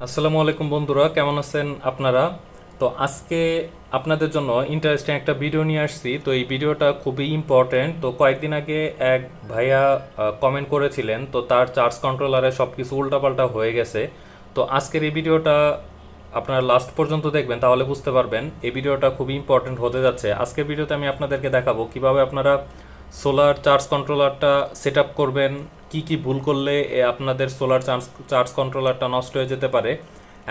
আসসালামু আলাইকুম বন্ধুরা, কেমন আছেন আপনারা? তো আজকে আপনাদের জন্য ইন্টারেস্টিং একটা ভিডিও নিয়ে আসছি। তো এই ভিডিওটা খুবই ইম্পর্ট্যান্ট। তো কয়েকদিন আগে এক ভাইয়া কমেন্ট করেছিলেন, তো তার চার্জ কন্ট্রোলারে সব কিছু উল্টাপাল্টা হয়ে গেছে। তো আজকের এই ভিডিওটা আপনারা লাস্ট পর্যন্ত দেখবেন, তাহলে বুঝতে পারবেন এই ভিডিওটা খুবই ইম্পর্ট্যান্ট হতে যাচ্ছে। আজকের ভিডিওতে আমি আপনাদেরকে দেখাবো কিভাবে আপনারা সোলার চার্জ কন্ট্রোলারটা সেট আপ করবেন, কি কি ভুল করলে আপনাদের সোলার চার্জ চার্জ কন্ট্রোলারটা নষ্ট হয়ে যেতে পারে,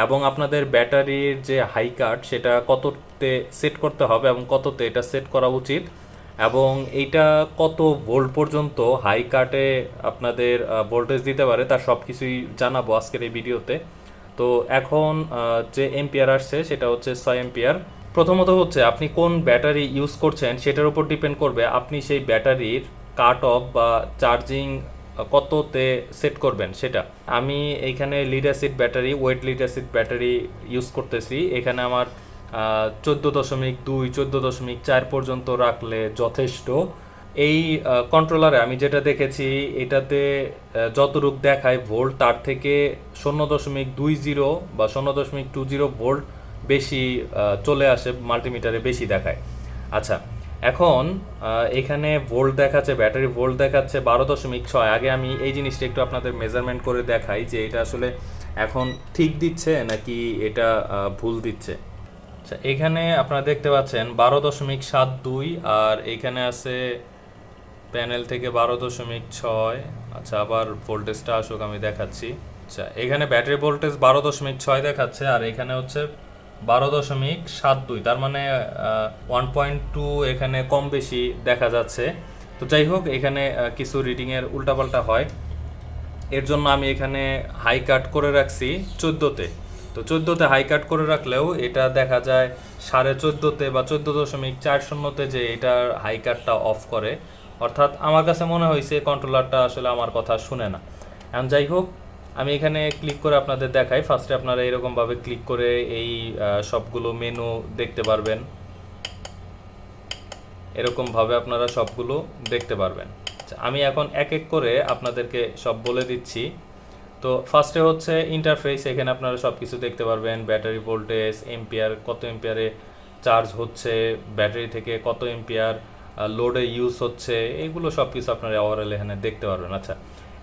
এবং আপনাদের ব্যাটারির যে হাই কাট সেটা কততে সেট করতে হবে এবং কততে এটা সেট করা উচিত, এবং এইটা কত ভোল্ট পর্যন্ত হাই কাটে আপনাদের ভোল্টেজ দিতে পারে, তার সব কিছুই জানাবো আজকের এই ভিডিওতে। তো এখন যে এম্পিয়ার আসছে সেটা হচ্ছে 6 এম্পিয়ার। প্রথমত হচ্ছে আপনি কোন ব্যাটারি ইউজ করছেন সেটার উপর ডিপেন্ড করবে আপনি সেই ব্যাটারির কাট অফ বা চার্জিং কততে সেট করবেন সেটা। আমি এইখানে lead acid battery, wet lead acid battery use করতেছি। এখানে আমার 14.2 14.4 পর্যন্ত রাখলে যথেষ্ট। এই কন্ট্রোলারে আমি যেটা দেখেছি এটাতে যতটুক দেখায় ভোল্ট তার থেকে 0.20 বা 0.20 ভোল্ট বেশি চলে আসে, মাল্টিমিটারে বেশি দেখায়। আচ্ছা, এখন এখানে ভোল্ট দেখাচ্ছে, ব্যাটারি ভোল্ট দেখাচ্ছে 12.6। আগে আমি এই জিনিসটা একটু আপনাদের মেজারমেন্ট করে দেখাই যে এটা আসলে এখন ঠিক দিচ্ছে নাকি এটা ভুল দিচ্ছে। আচ্ছা, এখানে আপনারা দেখতে পাচ্ছেন 12.72, আর এখানে আছে প্যানেল থেকে 12.6। আচ্ছা, আবার ভোল্টেজটা আসুক, আমি দেখাচ্ছি। আচ্ছা, এখানে ব্যাটারি ভোল্টেজ 12.6 দেখাচ্ছে, আর এখানে হচ্ছে 12.72, তার মানে 1.2 এখানে কম বেশি দেখা যাচ্ছে। তো যাই হোক, এখানে কিছু রিডিংয়ের উল্টাপাল্টা হয়, এর জন্য আমি এখানে হাই কাট করে রাখছি 14তে। তো 14তে হাই কাট করে রাখলেও এটা দেখা যায় 14.5-তে বা 14.40-তে যে এটার হাই কাটটা অফ করে। অর্থাৎ আমার কাছে মনে হয়েছে কন্ট্রোলারটা আসলে আমার কথা শুনে না। এখন যাই হোক, আমি এখানে ক্লিক করে আপনাদের দেখাই। ফার্স্টে আপনারা এরকমভাবে ক্লিক করে এই সবগুলো মেনু দেখতে পারবেন। এরকমভাবে আপনারা সবগুলো দেখতে পারবেন। আচ্ছা, আমি এখন এক এক করে আপনাদেরকে সব বলে দিচ্ছি। তো ফার্স্টে হচ্ছে ইন্টারফেস, এখানে আপনারা সব কিছু দেখতে পারবেন। ব্যাটারি ভোল্টেজ, এম্পিয়ার, কত এম্পিয়ারে চার্জ হচ্ছে, ব্যাটারি থেকে কত এম্পিয়ার লোডে ইউজ হচ্ছে, এগুলো সব কিছু আপনারা ওভারঅল এখানে দেখতে পারবেন। আচ্ছা,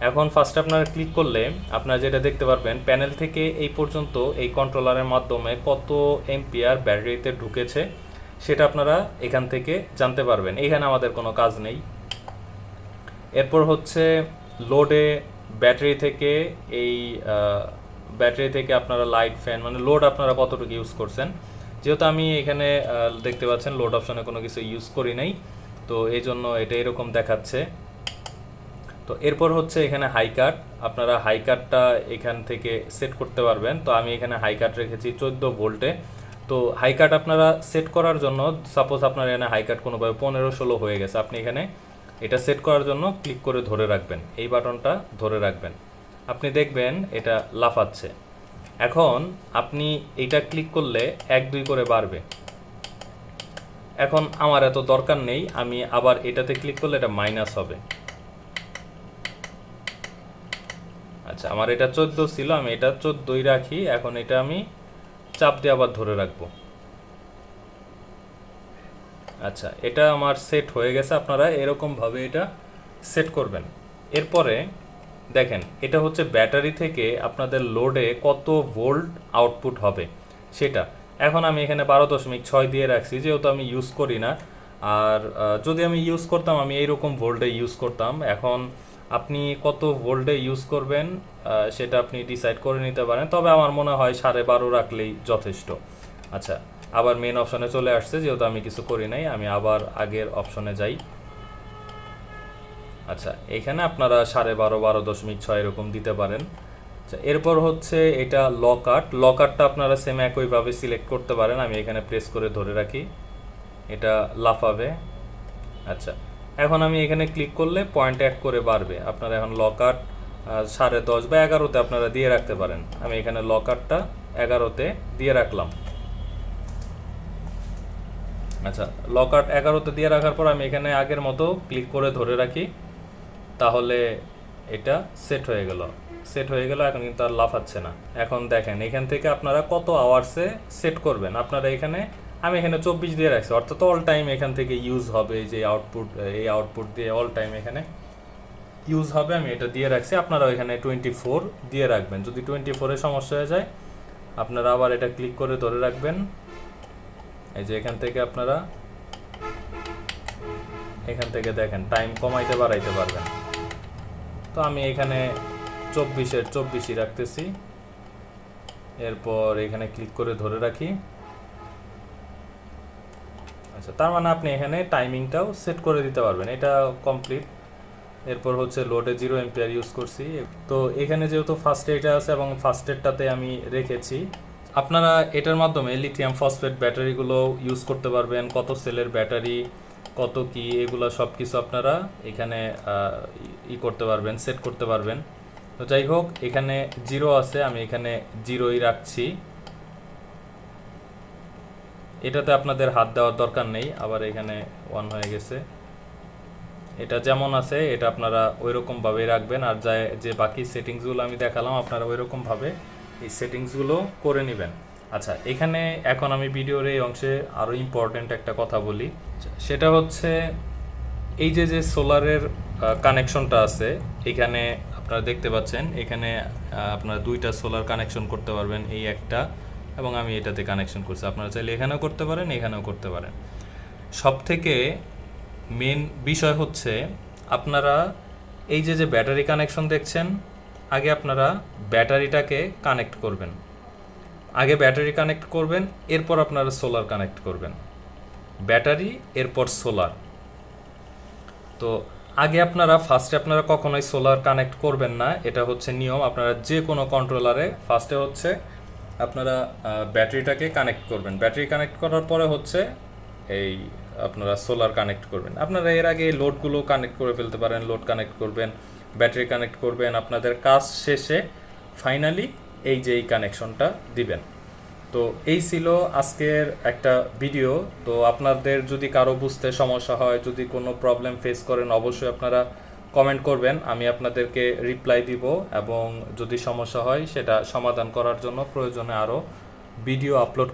এখন ফার্স্টে আপনারা ক্লিক করলে আপনারা যেটা দেখতে পারবেন, প্যানেল থেকে এই পর্যন্ত এই কন্ট্রোলারের মাধ্যমে কত এম্পিয়ার ব্যাটারিতে ঢুকেছে সেটা আপনারা এখান থেকে জানতে পারবেন। এখানে আমাদের কোনো কাজ নেই। এরপর হচ্ছে লোডে ব্যাটারি থেকে এই ব্যাটারি থেকে আপনারা লাইট, ফ্যান, মানে লোড আপনারা কতটুকু ইউজ করছেন। যেহেতু আমি এখানে দেখতে পাচ্ছেন লোড অপশনে কোনো কিছু ইউজ করি নাই, তো এই জন্য এটা এরকম দেখাচ্ছে। তো এরপর হচ্ছে এখানে হাই কাট, আপনারা হাই কাটটা এখান থেকে সেট করতে পারবেন। তো আমি এখানে হাই কাট রেখেছি 14 ভোল্টে। তো হাই কাট আপনারা সেট করার জন্য, সাপোজ আপনার এখানে হাই কাট কোনোভাবে 15-16 হয়ে গেছে, আপনি এখানে এটা সেট করার জন্য ক্লিক করে ধরে রাখবেন, এই বাটনটা ধরে রাখবেন। আপনি দেখবেন এটা লাফাচ্ছে। এখন আপনি এটা ক্লিক করলে 1-2 করে বাড়বে। এখন আমার এত দরকার নেই, আমি আবার এটাতে ক্লিক করলে এটা মাইনাস হবে। আচ্ছা, আমার এটা 14 ছিল, আমি এটা 14ই রাখি। এখন এটা আমি চাপ দিয়ে আবার ধরে রাখবো। আচ্ছা, এটা আমার সেট হয়ে গেছে। আপনারা এরকমভাবে এটা সেট করবেন। এরপরে দেখেন, এটা হচ্ছে ব্যাটারি থেকে আপনাদের লোডে কত ভোল্ট আউটপুট হবে সেটা। এখন আমি এখানে 12.6 দিয়ে রাখছি, যেহেতু আমি ইউজ করি না। আর যদি আমি ইউজ করতাম আমি এইরকম ভোল্টে ইউজ করতাম। এখন আপনি কত ভোল্টে ইউজ করবেন সেটা আপনি ডিসাইড করে নিতে পারেন, তবে আমার মনে হয় 12.5 রাখলেই যথেষ্ট। আচ্ছা, আবার মেন অপশনে চলে আসছে, যেহেতু আমি কিছু করি নাই, আমি আবার আগের অপশনে যাই। আচ্ছা, এখানে আপনারা 12.5, 12.6 এরকম দিতে পারেন। আচ্ছা, এরপর হচ্ছে এটা লকারটা আপনারা সেম একইভাবে সিলেক্ট করতে পারেন। আমি এখানে প্রেস করে ধরে রাখি, এটা লাফাবে। আচ্ছা, এখন আমি এখানে ক্লিক করলে পয়েন্ট 1 করে বাড়বে। আপনারা এখন লকার 10.5 বা 11তে আপনারা দিয়ে রাখতে পারেন। আমি এখানে লকারটা 11তে দিয়ে রাখলাম। আচ্ছা, লকার 11তে দিয়ে রাখার পর আমি এখানে আগের মতো ক্লিক করে ধরে রাখি, তাহলে এটা সেট হয়ে গেল। সেট হয়ে গেল, এখন কিন্তু আর লাফাচ্ছে না। এখন দেখেন এখান থেকে আপনারা কত আওয়ার্সে সেট করবেন। আপনারা এখানে, আমি এখানে 24 দিয়ে রাখছি, অর্থাৎ অল টাইম এখান থেকে ইউজ হবে। যে আউটপুট, এই আউটপুট দিয়ে অল টাইম এখানে ইউজ হবে, আমি এটা দিয়ে রাখছি। আপনারা এখানে 24 দিয়ে রাখবেন। যদি 24-এ সমস্যা হয়ে যায় আপনারা আবার এটা ক্লিক করে ধরে রাখবেন। এই যে এখান থেকে আপনারা এখান থেকে দেখেন টাইম কমাইতে বাড়াইতে পারবেন। তো আমি এখানে 24-এর 24ই রাখতেছি। এরপর এখানে ক্লিক করে ধরে রাখি। আচ্ছা, তার মানে আপনি এখানে টাইমিংটাও সেট করে দিতে পারবেন। এটা কমপ্লিট। এরপর হচ্ছে লোডে 0 এম্পিয়ার ইউজ করছি। তো এখানে যেহেতু ফার্স্ট এটা আছে এবং ফার্স্ট এডটাতে আমি রেখেছি, আপনারা এটার মাধ্যমে লিথিয়াম ফসফেট ব্যাটারিগুলো ইউজ করতে পারবেন। কত সেলের ব্যাটারি, কত কি, এগুলো সব কিছু আপনারা এখানে করতে পারবেন, সেট করতে পারবেন। তো যাই হোক, এখানে 0 আছে, আমি এখানে 0ই রাখছি। এটাতে আপনাদের হাত দেওয়ার দরকার নেই। আবার এখানে 1 হয়ে গেছে। এটা যেমন আছে এটা আপনারা ওইরকমভাবেই রাখবেন। আর যে বাকি সেটিংসগুলো আমি দেখালাম আপনারা ওইরকমভাবে এই সেটিংসগুলো করে নেবেন। আচ্ছা, এখানে এখন আমি ভিডিওর এই অংশে আরও ইম্পর্ট্যান্ট একটা কথা বলি। সেটা হচ্ছে এই যে সোলারের কানেকশনটা আছে, এখানে আপনারা দেখতে পাচ্ছেন, এখানে আপনারা 2টা সোলার কানেকশন করতে পারবেন, এই একটা এবং আমি এটাতে কানেকশন করছি। আপনারা চাইলে এখানেও করতে পারেন, এখানেও করতে পারেন। সব থেকে মেন বিষয় হচ্ছে আপনারা এই যে ব্যাটারি কানেকশন দেখছেন, আগে আপনারা ব্যাটারিটাকে কানেক্ট করবেন। আগে ব্যাটারি কানেক্ট করবেন, এরপর আপনারা সোলার কানেক্ট করবেন। ব্যাটারি এরপর সোলার। তো আগে আপনারা ফার্স্টে আপনারা কখনোই সোলার কানেক্ট করবেন না, এটা হচ্ছে নিয়ম। আপনারা যে কোনো কন্ট্রোলারে ফার্স্টে হচ্ছে আপনারা ব্যাটারিটাকে কানেক্ট করবেন। ব্যাটারি কানেক্ট করার পরে হচ্ছে এই আপনারা সোলার কানেক্ট করবেন। আপনারা এর আগে লোডগুলো কানেক্ট করে ফেলতে পারেন, লোড কানেক্ট করবেন, ব্যাটারি কানেক্ট করবেন। আপনাদের কাজ শেষে ফাইনালি এই যে এই কানেকশনটা দিবেন। তো এই ছিল আজকের একটা ভিডিও। তো আপনাদের যদি কারো বুঝতে সমস্যা হয়, যদি কোনো প্রবলেম ফেস করেন, অবশ্যই আপনারা কমেন্ট করবেন, আমি আপনাদেরকে রিপ্লাই দিব। এবং যদি সমস্যা হয় সেটা সমাধান করার জন্য প্রয়োজনে আরও ভিডিও আপলোড